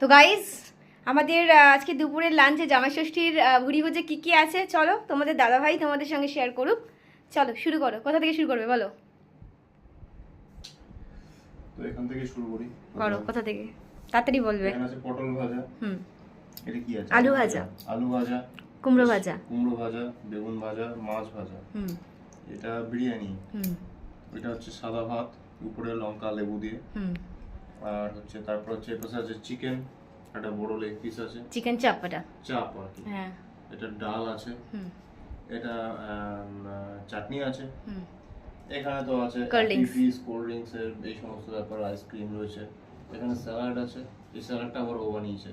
তো গাইস আমাদের আজকে দুপুরের লাঞ্চে জামাই ষষ্ঠীর ভুড়ি ভোজে কী কী আছে চলো তোমাদের দাদাভাই তোমাদের সঙ্গে শেয়ার করুক। চলো শুরু করো, কোথা থেকে শুরু করবে বলো? তো এখান থেকে শুরু করি। করো, কোথা থেকে তাড়াতাড়ি বলবে। এখানে আছে পটল ভাজা। এটা কি আছে? আলু ভাজা। আলু ভাজা, কুমড়ো ভাজা। কুমড়ো ভাজা, বেগুন ভাজা, মাছ ভাজা। এটা বিরিয়ানি। এটা হচ্ছে সাদা ভাত, উপরে লঙ্কা লেবু দিয়ে। আর হচ্ছে তারপর হচ্ছে এপাশে আছে চিকেন, একটা বড় লেগ পিস আছে। চিকেন চাপটা। চাপ আর কি। হ্যাঁ। এটা ডাল আছে। এটা চাটনি আছে। এখানে তো আছে ফিশ, কোল্ড ড্রিঙ্কস এর এই সমস্ত ব্যাপার, আইসক্রিম রয়েছে। এখানে স্যালাড আছে, এই স্যালাডটা আবার ও বানিয়েছে।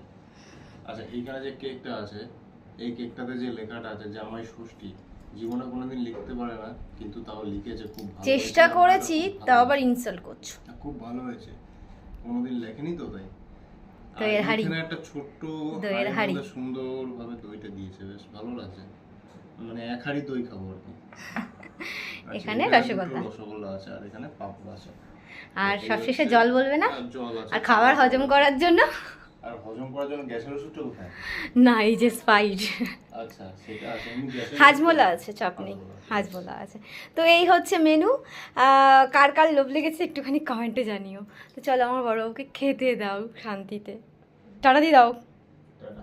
আচ্ছা, এইখানে যে কেকটা আছে, এই কেকটাতে যে লেখাটা আছে জামাই ষষ্ঠী, জীবনে কোনোদিন লিখতে পারে না, কিন্তু তাও লিখেছে, খুব ভালো। চেষ্টা করেছি, তাও আবার ইনসাল্ট করছো। খুব ভালো হয়েছে, কোনোদিন লেখেনি তো তাই। দইয়ের হাড়ি, এখানে একটা ছোট্ট দইয়ের হাড়ি, সুন্দরভাবে দইটা দিয়েছে, বেশ ভালো লাগছে। মানে এক হাড়ি দই খাবো আর কি। এখানে রসগোল্লা আছে, আর এখানে পাপড় আছে। আর সবশেষে জল বলবে না? জল আছে। আর খাবার হজম করার জন্য? আর হজম করার জন্য গ্যাসের ওষুধটা কোথায়? না, এই যে স্পাইড। আচ্ছা, সেটা আছে। এমনি গ্যাসের হাজমোলা আছে, চপ নেই, হাজমোলা আছে। তো এই হচ্ছে মেনু। কার কার লোভ লেগেছে একটুখানি কমেন্টে জানিও। তো চলো আমার বড় বউকে খেতে দাও শান্তিতে। টাটা দিয়ে দাও। টাটা।